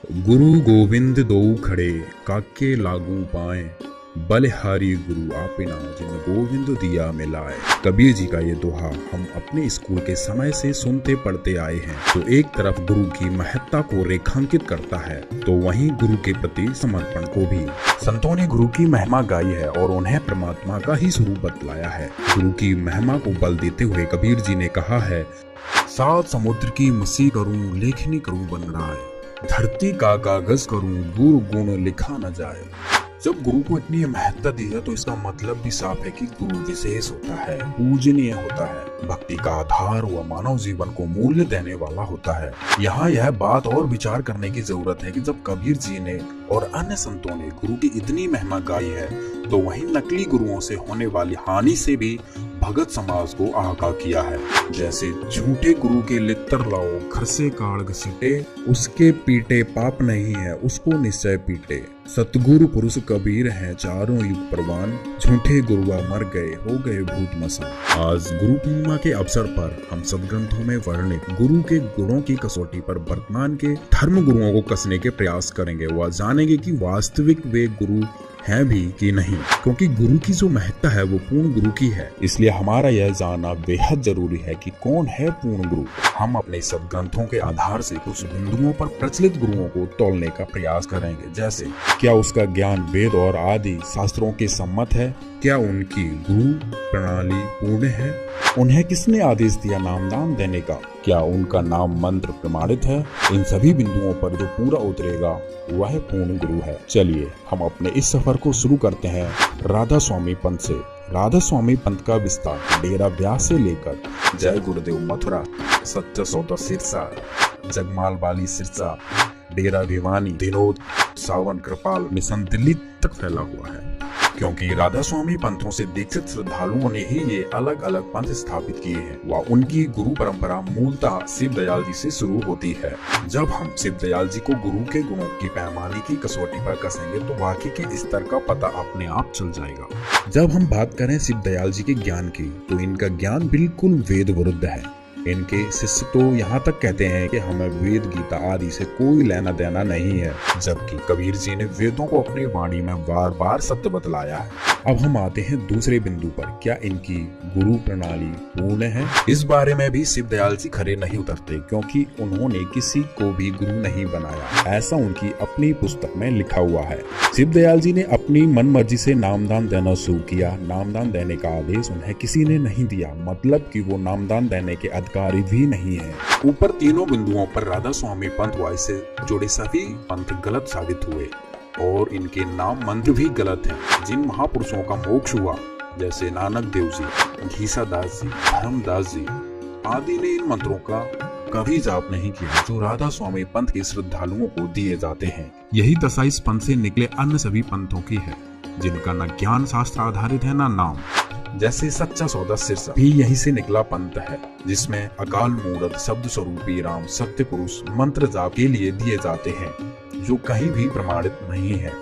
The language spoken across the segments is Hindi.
गुरु गोविंद दोऊ खड़े काके लागू पाए, बलिहारी गुरु आपिना जिन गोविंद दिया मिलाए। कबीर जी का ये दोहा हम अपने स्कूल के समय से सुनते पढ़ते आए हैं। तो एक तरफ गुरु की महत्ता को रेखांकित करता है, तो वहीं गुरु के प्रति समर्पण को भी। संतों ने गुरु की महिमा गाई है और उन्हें परमात्मा का ही स्वरूप बतलाया है। गुरु की महिमा को बल देते हुए कबीर जी ने कहा है, सात समुद्र की मसी करूं लेखनी करूं बन रहा है, धरती का कागज करूं गुरु गुण लिखा न जाए। जब गुरु को इतनी महत्ता दी है तो इसका मतलब भी साफ है कि गुरु विशेष होता है, पूजनीय होता है, भक्ति का आधार व मानव जीवन को मूल्य देने वाला होता है। यहाँ यह बात और विचार करने की जरूरत है कि जब कबीर जी ने और अन्य संतों ने गुरु की इतनी महिमा गाई है, तो वहीं नकली गुरुओं से होने वाली हानि से भी भगत समाज को आगाह किया है। जैसे झूठे गुरु के लित्तर लाओ घर से काढ़ घसीटे, उसके पीटे पाप नहीं है उसको निश्चय पीटे। सतगुरु पुरुष कबीर हैं चारों युग प्रवान, झूठे गुरुआ मर गए हो गए भूत मसान। आज गुरु पूर्णिमा के अवसर पर हम सदग्रंथों में वर्णित गुरु के गुणों की कसौटी पर वर्तमान के धर्म गुरुओं को कसने के प्रयास करेंगे व जानेंगे कि वास्तविक वे गुरु है भी कि नहीं, क्योंकि गुरु की जो महत्ता है वो पूर्ण गुरु की है। इसलिए हमारा यह जानना बेहद जरूरी है कि कौन है पूर्ण गुरु। हम अपने सदग्रंथों के आधार से कुछ बिंदुओं पर प्रचलित गुरुओं को तोलने का प्रयास करेंगे। जैसे क्या उसका ज्ञान वेद और आदि शास्त्रों के सम्मत है, क्या उनकी गुरु प्रणाली पूर्ण है, उन्हें किसने आदेश दिया नामदान देने का, क्या उनका नाम मंत्र प्रमाणित है। इन सभी बिंदुओं पर जो पूरा उतरेगा वह पूर्ण गुरु है। चलिए हम अपने इस सफर को शुरू करते हैं राधा स्वामी पंथ से। राधा स्वामी पंथ का विस्तार डेरा ब्यास से लेकर जय गुरुदेव मथुरा, सच्चा सौदा सिरसा, जगमाल वाली सिरसा, डेरा भिवानी, दिनोद, सावन कृपाल मिशन दिल्ली तक फैला हुआ है। क्योंकि राधा स्वामी पंथों से दीक्षित श्रद्धालुओं ने ही ये अलग अलग पंथ स्थापित किए हैं व उनकी गुरु परंपरा मूलतः शिव दयाल जी से शुरू होती है। जब हम शिव दयाल जी को गुरु के गुणों की पैमाने की कसौटी पर कसेंगे तो वाकई के स्तर का पता अपने आप चल जाएगा। जब हम बात करें शिव दयाल जी के ज्ञान की, तो इनका ज्ञान बिल्कुल वेद विरुद्ध है। इनके शिष्य तो यहाँ तक कहते हैं कि हमें वेद गीता आदि से कोई लेना देना नहीं है, जबकि कबीर जी ने वेदों को अपनी वाणी में बार बार सत्य बतलाया है। अब हम आते हैं दूसरे बिंदु पर, क्या इनकी गुरु प्रणाली पूर्ण है। इस बारे में भी शिव दयाल जी खरे नहीं उतरते, क्योंकि उन्होंने किसी को भी गुरु नहीं बनाया, ऐसा उनकी अपनी पुस्तक में लिखा हुआ है। शिव दयाल जी ने अपनी मन मर्जी से नामदान देना शुरू किया। नामदान देने का आदेश उन्हें किसी ने नहीं दिया, मतलब कि वो नामदान देने के अधिकारी भी नहीं है। ऊपर तीनों बिंदुओं पर राधा स्वामी पंथ व इससे जुड़े सभी पंथ गलत साबित हुए और इनके नाम मंत्र भी गलत हैं। जिन महापुरुषों का मोक्ष हुआ, जैसे नानक देव जी, घीसा दास जी, धर्मदास जी आदि ने इन मंत्रों का कभी जाप नहीं किया जो राधा स्वामी पंथ के श्रद्धालुओं को दिए जाते हैं। यही दशा इस पंथ से निकले अन्य सभी पंथों की है, जिनका न ज्ञान शास्त्र आधारित है न नाम। जैसे सच्चा सौदा सिरसा भी यहीं से निकला पंथ है, जिसमें अकाल मूर्त शब्द स्वरूपी राम सत्य पुरुष मंत्र जाप के लिए दिए जाते हैं, जो कहीं भी प्रमाणित नहीं है।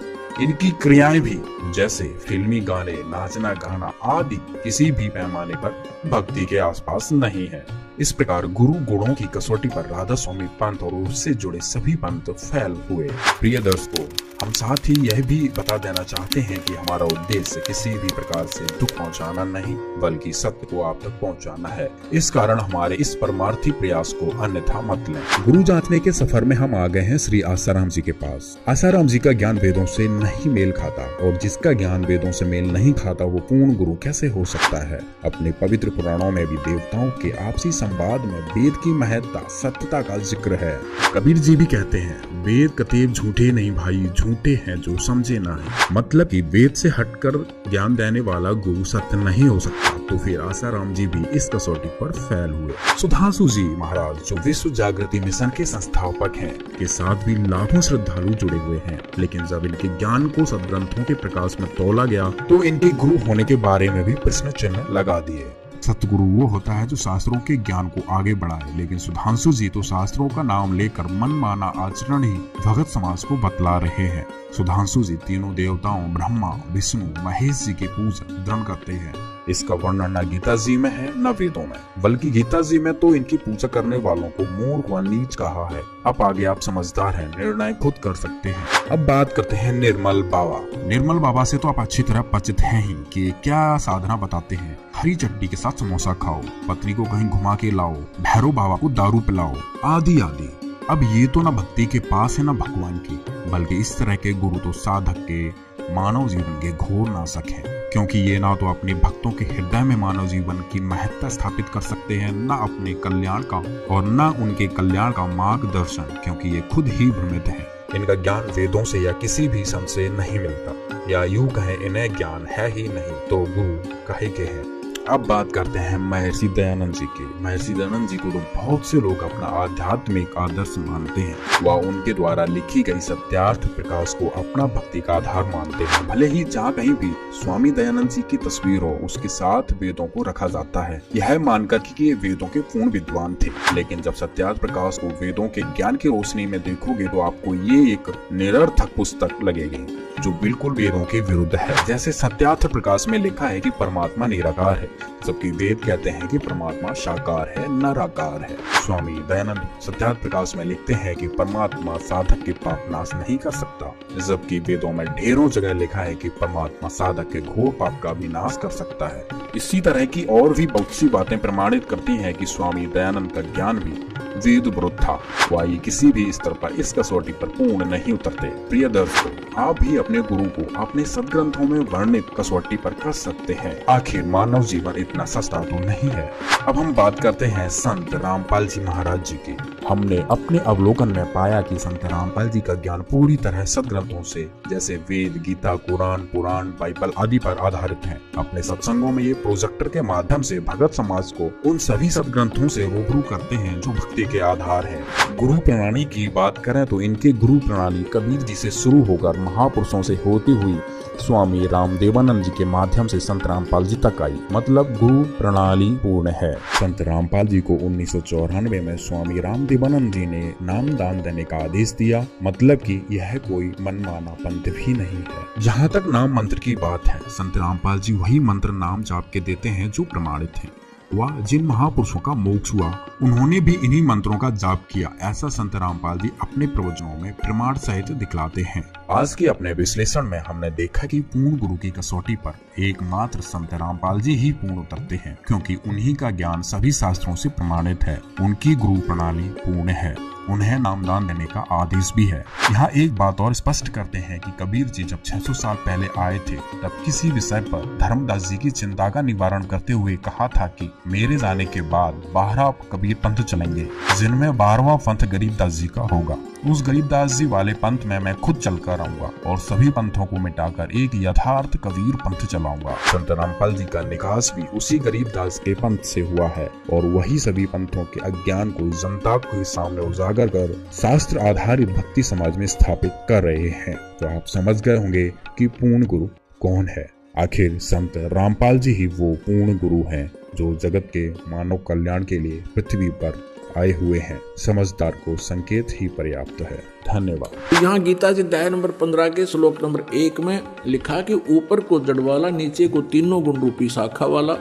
इनकी क्रियाएं भी जैसे फिल्मी गाने, नाचना गाना आदि किसी भी पैमाने पर भक्ति के आसपास नहीं है। इस प्रकार गुरु गुणों की कसौटी पर राधा स्वामी पंथ और उससे जुड़े सभी पंथ फैल हुए। प्रिय दर्शकों, हम साथ ही यह भी बता देना चाहते हैं कि हमारा उद्देश्य किसी भी प्रकार से दुख पहुंचाना नहीं, बल्कि सत्य को आप तक पहुंचाना है। इस कारण हमारे इस परमार्थी प्रयास को अन्यथा मत लें। गुरु जांचने के सफर में हम आ गए हैं श्री आसाराम जी के पास। आसाराम जी का ज्ञान वेदों से नहीं मेल खाता, और जिसका ज्ञान वेदों से मेल नहीं खाता वो पूर्ण गुरु कैसे हो सकता है। अपने पवित्र पुराणों में भी देवताओं के आपसी संवाद में वेद की महत्ता सत्यता का जिक्र है। कबीर जी भी कहते हैं, वेद कतेब झूठे नहीं भाई, झूठे हैं जो समझे ना है। मतलब कि वेद से हटकर ज्ञान देने वाला गुरु सत्य नहीं हो सकता। तो फिर आसाराम जी भी इस कसौटी पर फेल हुए। सुधांशु जी महाराज, जो विश्व जागृति मिशन के संस्थापक हैं, के साथ भी लाखों श्रद्धालु जुड़े हुए हैं, लेकिन जब इनके ज्ञान को सदग्रंथों के प्रकाश में तोला गया तो इनके गुरु होने के बारे में भी प्रश्न चिन्ह लगा दिए। सतगुरु वो होता है जो शास्त्रों के ज्ञान को आगे बढ़ाए, लेकिन सुधांशु जी तो शास्त्रों का नाम लेकर मनमाना आचरण ही भगत समाज को बतला रहे हैं। सुधांशु जी तीनों देवताओं ब्रह्मा, विष्णु, महेश जी की पूजा दृढ़ करते हैं इसका वर्णन न गीता जी में है न वेदों में, बल्कि गीता जी में तो इनकी पूजा करने वालों को मूर्ख व नीच कहा है। अब आगे आप समझदार हैं, निर्णय खुद कर सकते हैं। अब बात करते हैं निर्मल बाबा। निर्मल बाबा से तो आप अच्छी तरह परिचित हैं ही कि क्या साधना बताते हैं। हरी चटनी के साथ समोसा खाओ, पत्नी को कहीं घुमा के लाओ, भैरव बाबा को दारू पिलाओ, आदि आदि। अब ये तो ना भक्ति के पास है ना भगवान की, बल्कि इस तरह के गुरु तो साधक के मानव जीवन के घोर नाशक हैं, क्योंकि ये ना तो अपने भक्तों के हृदय में मानव जीवन की महत्ता स्थापित कर सकते हैं, न अपने कल्याण का और न उनके कल्याण का मार्गदर्शन, क्योंकि ये खुद ही भ्रमित हैं। इनका ज्ञान वेदों से या किसी भी संत से नहीं मिलता, या यूं कहें इन्हें ज्ञान है ही नहीं, तो गुरु कहे के हैं। अब बात करते हैं महर्षि दयानंद जी की। महर्षि दयानंद जी को तो बहुत से लोग अपना आध्यात्मिक आदर्श मानते हैं। वह उनके द्वारा लिखी गई सत्यार्थ प्रकाश को अपना भक्ति का आधार मानते हैं। भले ही जहाँ कहीं भी स्वामी दयानंद जी की तस्वीर हो, उसके साथ वेदों को रखा जाता है, यह मानकर कि ये वेदों के पूर्ण विद्वान थे। लेकिन जब सत्यार्थ प्रकाश को वेदों के ज्ञान की रोशनी में देखोगे तो आपको ये एक निरर्थक पुस्तक लगेगी, जो बिल्कुल वेदों के विरुद्ध है। जैसे सत्यार्थ प्रकाश में लिखा है कि परमात्मा निराकार है, जबकि वेद कहते हैं कि परमात्मा साकार है, निराकार है। स्वामी दयानंद सत्यार्थ प्रकाश में लिखते हैं कि परमात्मा साधक के पाप नाश नहीं कर सकता, जबकि वेदों में ढेरों जगह लिखा है कि परमात्मा साधक के घोर पाप का भी नाश कर सकता है। इसी तरह की और भी बहुत सी बातें प्रमाणित करती हैं कि स्वामी दयानंद का ज्ञान भी वेद विरुद्ध था। वही किसी भी स्तर पर इस कसौटी पर पूर्ण नहीं उतरते। प्रिय दर्शकों, आप भी अपने गुरु को अपने सदग्रंथों में वर्णित कसौटी पर कर सकते हैं। आखिर मानव जीवन इतना सस्ता तो नहीं है। अब हम बात करते हैं संत रामपाल जी महाराज जी की। हमने अपने अवलोकन में पाया कि संत रामपाल जी का ज्ञान पूरी तरह सदग्रंथों से, जैसे वेद, गीता, कुरान, पुराण, बाइबल आदि पर आधारित है। अपने सत्संगों में ये प्रोजेक्टर के माध्यम से भगत समाज को उन सभी सदग्रंथों से रूबरू करते हैं जो भक्ति के आधार है। गुरु प्रणाली की बात करें तो इनकी गुरु प्रणाली कबीर जी से शुरू होकर महापुरुषों से होती हुई स्वामी रामदेवानंद जी के माध्यम से संत रामपाल जी तक आई। मतलब गुरु प्रणाली पूर्ण है। संत रामपाल जी को 1994 में स्वामी रामदेवानंद जी ने नाम दान देने का आदेश दिया। मतलब कि यह कोई मनमाना पंथ भी नहीं है। जहाँ तक नाम मंत्र की बात है, संत रामपाल जी वही मंत्र नाम जाप के देते हैं जो प्रमाणित है। वह जिन महापुरुषों का मोक्ष हुआ, उन्होंने भी इन्हीं मंत्रों का जाप किया, ऐसा संत रामपाल जी अपने प्रवचनों में प्रमाण सहित दिखलाते हैं। आज के अपने विश्लेषण में हमने देखा कि पूर्ण गुरु की कसौटी पर एकमात्र संत रामपाल जी ही पूर्ण उतरते हैं, क्योंकि उन्हीं का ज्ञान सभी शास्त्रों से प्रमाणित है। उनकी गुरु प्रणाली पूर्ण है। उन्हें नामदान देने का आदेश भी है। यहाँ एक बात और स्पष्ट करते हैं कि कबीर जी जब 600 साल पहले आए थे, तब किसी विषय पर धर्मदास जी की चिंता का निवारण करते हुए कहा था कि मेरे जाने के बाद 12 कबीर पंथ चलेंगे, जिनमें 12वां पंथ गरीबदास जी का होगा। उस गरीबदास जी वाले पंथ में मैं खुद चलकर आऊंगा और सभी पंथों को मिटाकर एक यथार्थ कबीर पंथ चलाऊंगा। संत रामपाल जी का निकास भी उसी गरीबदास के पंथ से हुआ है और वही सभी पंथों के अज्ञान को जनता के सामने उजागर कर शास्त्र आधारित भक्ति समाज में स्थापित कर रहे हैं। तो आप समझ गए होंगे कि पूर्ण गुरु कौन है। आखिर संत रामपाल जी ही वो पूर्ण गुरु हैं जो जगत के मानव कल्याण के लिए पृथ्वी पर आए हुए हैं। समझदार को संकेत ही पर्याप्त है। धन्यवाद। यहाँ गीता जी अध्याय नंबर 15 के श्लोक नंबर 1 में लिखा कि ऊपर को जड़ वाला, नीचे को तीनों गुण रूपी शाखा वाला,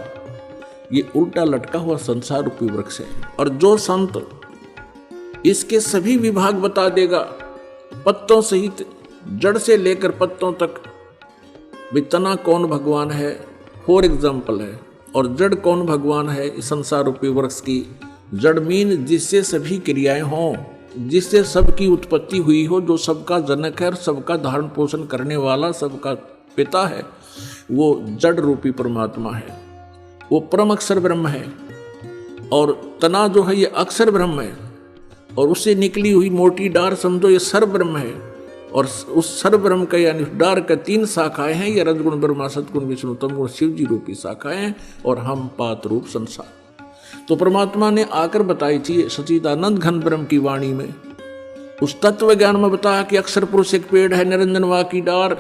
ये उल्टा लटका हुआ संसार रूपी वृक्ष है। और जो संत इसके सभी विभाग बता देगा, पत्तों सहित जड़ से लेकर पत्तों तक, तना कौन भगवान है फॉर एग्जाम्पल है, और जड़ कौन भगवान है इस संसार रूपी वृक्ष की। जड़ मीन जिससे सभी क्रियाएं हों, जिससे सबकी उत्पत्ति हुई हो, जो सबका जनक है और सबका धारण पोषण करने वाला, सबका पिता है, वो जड़ रूपी परमात्मा है। वो परम अक्षर ब्रह्म है। और तना जो है ये अक्षर ब्रह्म है, और उससे निकली हुई मोटी डार समझो ये सर्व ब्रह्म है। और उस सर्व ब्रह्म का यानी डार का 3 शाखाएं हैं। ये रजगुण ब्रह्मा, सतगुण विष्णु, तमगुण शिव जी रूपी शाखाएं हैं, और हम पात रूप संसार। तो परमात्मा ने आकर बताई थी सच्चिदानंद घन ब्रह्म की वाणी में, उस तत्व ज्ञान में बताया कि अक्षर पुरुष एक पेड़ है, निरंजन वा की डार,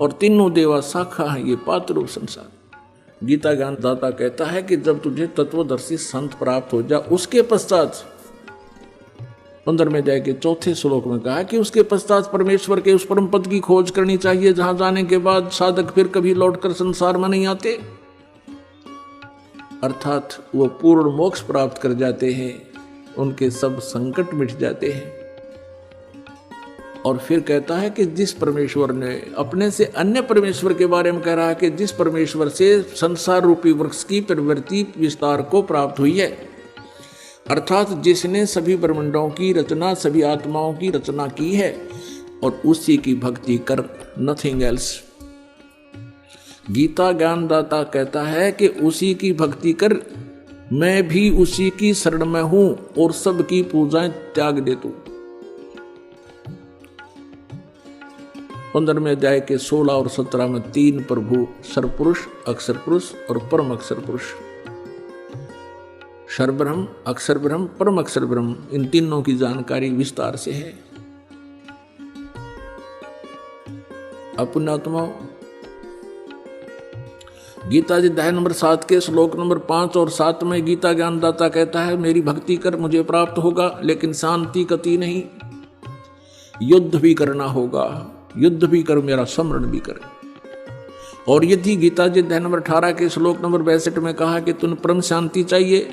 और तीनों देवा शाखा है, ये पात रूप संसार। गीता ज्ञान दाता कहता है कि जब तुझे तत्वदर्शी संत प्राप्त हो जा, उसके पश्चात 15वें अध्याय के 4थे श्लोक में कहा कि उसके पश्चात परमेश्वर के उस परम पद की खोज करनी चाहिए, जहां जाने के बाद साधक फिर कभी लौटकर संसार में नहीं आते। अर्थात वो पूर्ण मोक्ष प्राप्त कर जाते हैं, उनके सब संकट मिट जाते हैं। और फिर कहता है कि जिस परमेश्वर ने अपने से अन्य परमेश्वर के बारे में कह रहा है कि जिस परमेश्वर से संसार रूपी वृक्ष की प्रवृत्ति विस्तार को प्राप्त हुई है, अर्थात जिसने सभी ब्रह्मांडों की रचना, सभी आत्माओं की रचना की है, और उसी की भक्ति कर, नथिंग एल्स। गीता ज्ञानदाता कहता है कि उसी की भक्ति कर, मैं भी उसी की शरण में हूं और सबकी पूजाएं त्याग दे तू। 15वें अध्याय के 16 और 17 में 3 प्रभु, सरपुरुष, अक्षर पुरुष और परम अक्षर पुरुष, सर्वब्रह्म, अक्षर ब्रह्म, परम अक्षर ब्रह्म, इन तीनों की जानकारी विस्तार से है। पुण्यात्माओं, गीता जी अध्याय नंबर 7 के श्लोक नंबर 5 और 7 में गीता ज्ञानदाता कहता है, मेरी भक्ति कर मुझे प्राप्त होगा, लेकिन शांति गति नहीं, युद्ध भी करना होगा, युद्ध भी कर, मेरा स्मरण भी कर। और यदि गीता जी अध्याय नंबर 18 के श्लोक नंबर 62 में कहा कि तुम परम शांति चाहिए,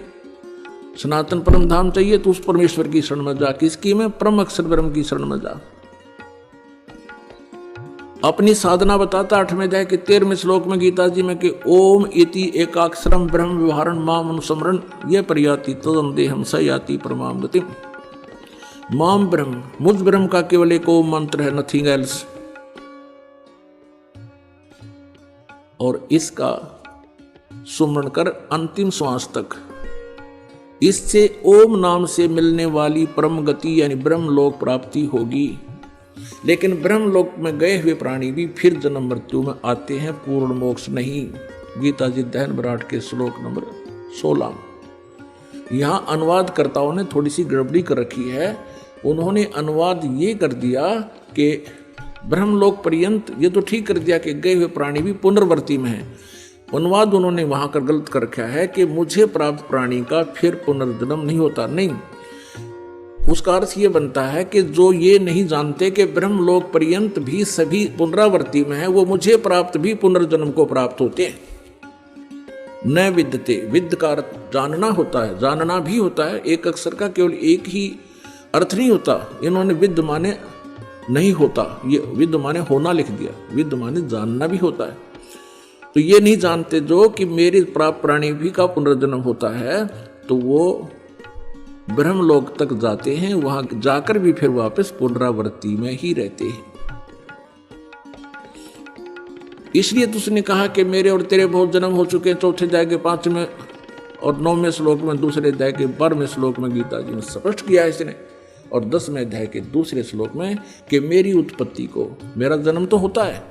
सनातन परम धाम चाहिए, तो उस परमेश्वर की शरण में जा। किसकी में? परम अक्षर ब्रह्म की शरण में जा। अपनी साधना बताता 8वें अध्याय के 13वें श्लोक में गीता जी में कि ओम इति एकाक्षरम ब्रह्म व्यवहारण माम अनुस्मरण ये प्रयाति तदम देहम स याति परमाम गतिम। माम ब्रह्म, मुझ ब्रह्म का केवल एक ओम मंत्र है, नथिंग एल्स। और इसका सुमरण कर अंतिम श्वास तक। इससे ओम नाम से मिलने वाली परम गति यानी ब्रह्म लोक प्राप्ति होगी। लेकिन ब्रह्म लोक में गए हुए प्राणी भी फिर जन्म मृत्यु में आते हैं, पूर्ण मोक्ष नहीं। गीता जी अध्याय नंबर 8 के श्लोक नंबर 16। यहां अनुवादकर्ताओं ने थोड़ी सी गड़बड़ी कर रखी है। उन्होंने अनुवाद ये कर दिया कि ब्रह्मलोक पर्यंत, ये तो ठीक कर दिया कि गए हुए प्राणी भी पुनर्वर्ती में है। अनुवाद उन्होंने वहां कर गलत कर रखा है कि मुझे प्राप्त प्राणी का फिर पुनर्जन्म नहीं होता। नहीं, उसका अर्थ ये बनता है कि जो ये नहीं जानते कि ब्रह्मलोक पर्यंत भी सभी पुनरावर्ती में है, वो मुझे प्राप्त भी पुनर्जन्म को प्राप्त होते हैं। न विद्यते, विद्य का अर्थ जानना होता है, जानना भी होता है। एक अक्षर का केवल एक ही अर्थ नहीं होता। इन्होंने विद्य माने नहीं होता, ये विद्य माने होना लिख दिया। विद्य माने जानना भी होता है। तो ये नहीं जानते जो कि मेरे प्राप्त प्राणी भी का पुनर्जन्म होता है, तो वो ब्रह्मलोक तक जाते हैं, वहां जाकर भी फिर वापस पुनरावृत्ति में ही रहते हैं। इसलिए तो उसने कहा कि मेरे और तेरे बहुत जन्म हो चुके हैं। 4 अध्याय के 5वें और 9वें श्लोक में, 2 अध्याय के 12वें श्लोक में गीता जी ने स्पष्ट किया है इसने। और 10वें अध्याय के 2 श्लोक में कि मेरी उत्पत्ति को, मेरा जन्म तो होता है,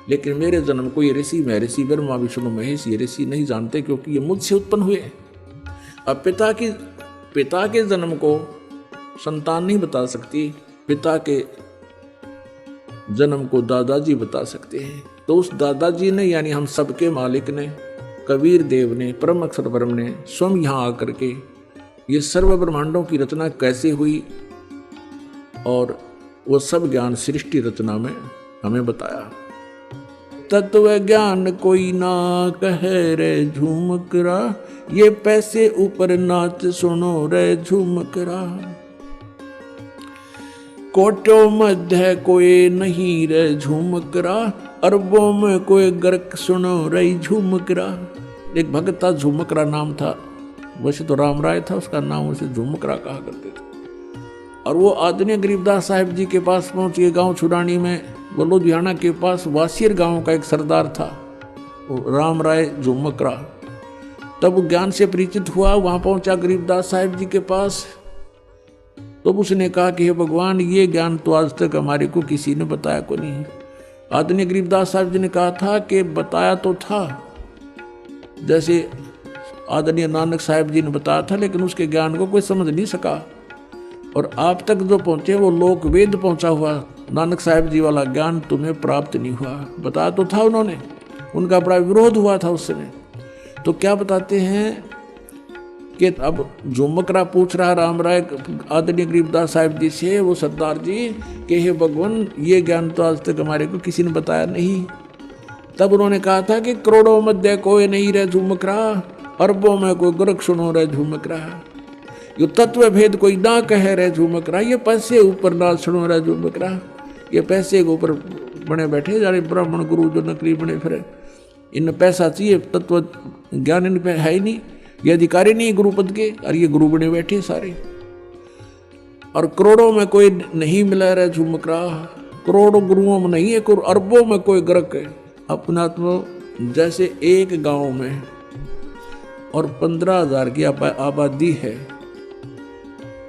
लेकिन मेरे जन्म को ये ऋषि, महर्षि, ब्रह्मा, विष्णु, महेश, ये ऋषि नहीं जानते, क्योंकि ये मुझसे उत्पन्न हुए। अब पिता के जन्म को संतान नहीं बता सकती, पिता के जन्म को दादाजी बता सकते हैं। तो उस दादाजी ने, यानी हम सबके मालिक ने, कबीर देव ने, परम अक्षर ब्रह्म ने स्वयं यहाँ आकर के ये सर्व ब्रह्मांडों की रचना कैसे हुई और वो सब ज्ञान सृष्टि रचना में हमें बताया। तत्व ज्ञान कोई ना कहे रे झूमकरा, ये पैसे ऊपर नाच सुनो रे झूमकरा। कोटों मध्य कोई नहीं रे झूमकरा, अरबों में कोई गर्क सुनो रे झूमकरा। एक भगत था, झूमकरा नाम था। वैसे तो राम राय था उसका नाम, उसे झूमकरा कहा करते थे। और वो आदरणीय गरीबदास साहिब जी के पास पहुंच गए। गांव छुड़ानी में बलोदियाना के पास वासियर गांव का एक सरदार था, राम राय झूमकरा। तब वो ज्ञान से परिचित हुआ, वहां पहुंचा गरीबदास साहिब जी के पास। तो उसने कहा कि हे भगवान, ये ज्ञान तो आज तक हमारे को किसी ने बताया को नहीं। आदरणीय गरीबदास साहिब जी ने कहा था कि बताया तो था, जैसे आदरणीय नानक साहिब जी ने बताया था, लेकिन उसके ज्ञान को कोई समझ नहीं सका। और आप तक जो पहुंचे वो लोक वेद पहुंचा हुआ, नानक साहिब जी वाला ज्ञान तुम्हें प्राप्त नहीं हुआ। बताया तो था उन्होंने, उनका बड़ा विरोध हुआ था उस समय। तो क्या बताते हैं कि अब झूमकरा पूछ रहा राम राय आदरणीय गरीबदास साहिब जी से, वो सरदार जी, कि हे भगवान, ये ज्ञान तो आज तक हमारे को किसी ने बताया नहीं। तब उन्होंने कहा था कि करोड़ों मध्य कोई नहीं रहे झूमकरा, अरबों में कोई गोरख सुनो रे झुमक रहा, ये तत्व भेद कोई ना कह रहे झुमक रहा, ये पैसे ऊपर ना सुनो रे झुमक रहा, ये पैसे के ऊपर बने बैठे जा रहे ब्राह्मण गुरु जो नकली बने फिरे, इन पैसा चाहिए, तत्व ज्ञान इन पे है ही नहीं, ये अधिकारी नहीं गुरु पद के, और ये गुरु बने बैठे सारे। और करोड़ों में कोई नहीं मिला रहा झुमक रहा, करोड़ों गुरुओं में नहीं है, अरबों में कोई ग्रक है अपना। तो जैसे एक गांव में और 15,000 की आबादी है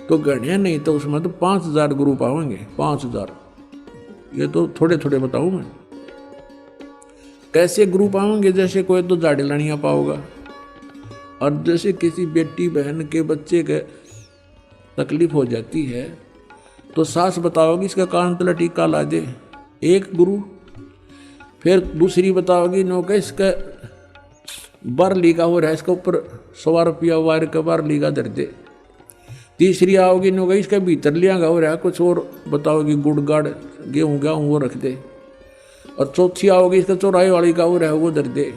तो गणिया नहीं, तो उसमें तो 5,000 गुरु पाएंगे, 5,000। ये तो थोड़े थोड़े बताऊं मैं कैसे गुरु पाओगे। जैसे कोई तो जाड़े लानिया पाओगा, और जैसे किसी बेटी बहन के बच्चे के तकलीफ हो जाती है तो सास बताओगी इसका कान तला टीका ला दे, एक गुरु। फिर दूसरी बताओगी नो का इसका बार लीगा हो रहा है, इसके ऊपर 100 रुपया वायर का बार लीगा दर दे। तीसरी आओगी नो का इसका भीतर लिया हो रहा है, कुछ और बताओगी गुड़ गाड़ गेहूँ वो रख दे। और चौथी आओगी इसका चौराहे वाली का हो रहा है वो दर दे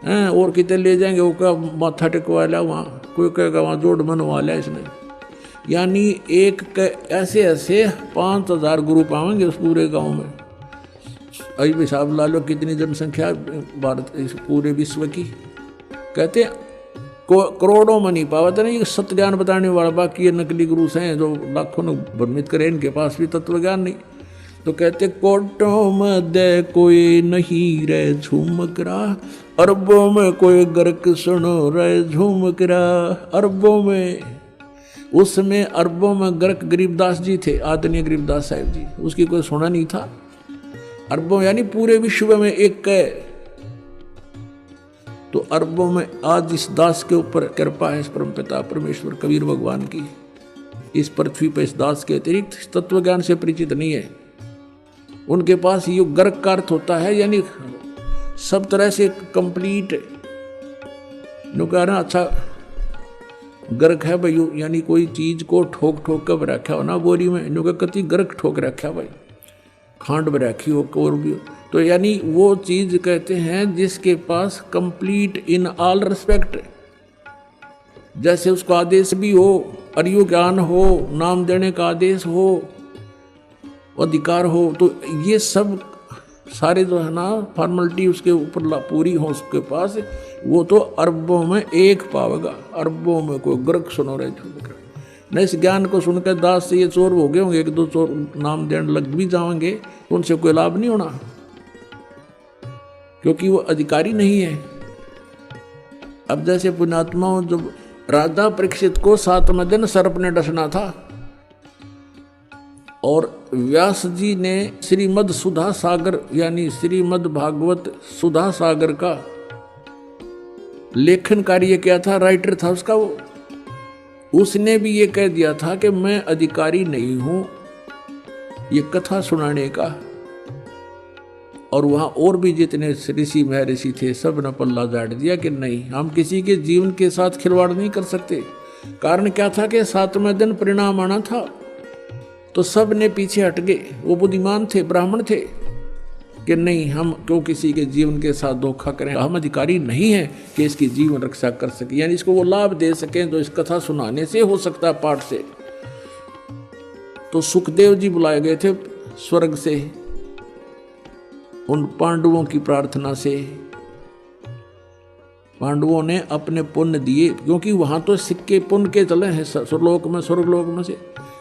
हैं। और कितने ले जाएंगे वो का माथा टेकवा लिया वहाँ, कोई कहेगा वहाँ जोड़ बनवा लिया इसने। यानी एक ऐसे ऐसे 5,000 गुरु पाएंगे उस पूरे गांव में। अभी हिसाब ला लो कितनी जनसंख्या भारत इस पूरे विश्व की। कहते करोड़ों में नहीं पावा था ना ये सत्य ज्ञान बताने वाला, बाकी ये नकली गुरु हैं जो लाखों ने भ्रमित करे, इनके पास भी तत्व ज्ञान नहीं। तो कहते कोटों में दे कोई नहीं रे झुमक रहा, अरबों में कोई गर्क सुनो रे झुमक रहा। अरबों में, उसमें अरबों में गर्क गरीबदास जी थे, आदरणीय गरीबदास साहिब जी, उसकी कोई सुना नहीं था। अरबों यानी पूरे विश्व में एक है। तो अरबों में आज इस दास के ऊपर कृपा है, इस परमपिता परमेश्वर कबीर भगवान की। इस पृथ्वी पर इस दास के अतिरिक्त तत्व ज्ञान से परिचित नहीं है। उनके पास ये गर्क का अर्थ होता है यानी सब तरह से कंप्लीट। कहना अच्छा गर्क है भाई, यानी कोई चीज को ठोक ठोक कर रखा हो ना बोरी में, नुका कति गर्क ठोक रखा भाई, खांड में रखी हो और भी। तो यानी वो चीज कहते हैं जिसके पास कंप्लीट इन ऑल रिस्पेक्ट, जैसे उसका आदेश भी हो, अर्यो ज्ञान हो, नाम देने का आदेश हो, अधिकार हो, तो ये सब सारे जो है ना फॉर्मेलिटी उसके ऊपर पूरी हो उसके पास, वो तो अरबों में एक पावेगा। अरबों में कोई ग्रक सुनो रहे न। इस ज्ञान को सुनकर दास से ये चोर हो गए होंगे, एक दो चोर नाम देने लग भी जाएंगे, तो उनसे कोई लाभ नहीं होना, क्योंकि वो अधिकारी नहीं है। अब जैसे पुण्यात्माओं, जब राजा परीक्षित को 7वें दिन सर्प ने डसना था और व्यास जी ने श्रीमद् सुधा सागर यानी श्रीमद् भागवत सुधा सागर का लेखन कार्य किया था, राइटर था उसका वो। उसने भी ये कह दिया था कि मैं अधिकारी नहीं हूं ये कथा सुनाने का। और वहां और भी जितने ऋषि महर्षि थे सब ने पल्ला झाड़ दिया कि नहीं, हम किसी के जीवन के साथ खिलवाड़ नहीं कर सकते। कारण क्या था कि 7वें दिन परिणाम आना था, तो सब ने पीछे हट गए। वो बुद्धिमान थे, ब्राह्मण थे कि नहीं, हम क्यों किसी के जीवन के साथ धोखा करें, हम अधिकारी नहीं है कि इसकी जीवन रक्षा कर सके, यानी इसको वो लाभ दे सकें जो इस कथा सुनाने से हो सकता है, पाठ से। तो सुखदेव जी बुलाए गए थे स्वर्ग से, उन पांडवों की प्रार्थना से। पांडवों ने अपने पुण्य दिए, क्योंकि वहां तो सिक्के पुण्य के चले हैं स्वर्गलोक में, स्वर्गलोक में से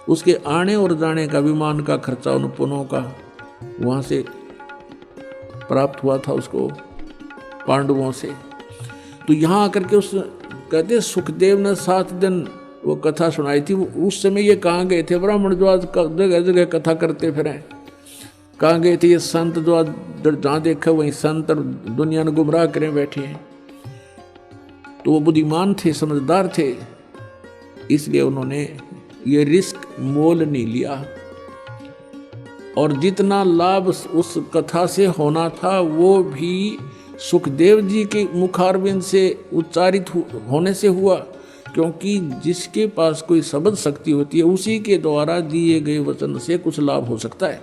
उसके आने और जाने का विमान का खर्चा उन पुण्यों का वहां से प्राप्त हुआ था उसको पांडवों से। तो यहाँ आकर के उस कहते सुखदेव ने 7 दिन वो कथा सुनाई थी। उस समय ये कहाँ गए थे ब्राह्मण जो आज जगह जगह कथा करते फिरें, कहाँ गए थे ये संत जो आज जहाँ देखा वहीं संत और दुनिया ने गुमराह करें बैठे हैं। तो वो बुद्धिमान थे, समझदार थे, इसलिए उन्होंने ये रिस्क मोल नहीं लिया। और जितना लाभ उस कथा से होना था वो भी सुखदेव जी के मुखारविंद से उच्चारित होने से हुआ, क्योंकि जिसके पास कोई शब्द शक्ति होती है उसी के द्वारा दिए गए वचन से कुछ लाभ हो सकता है।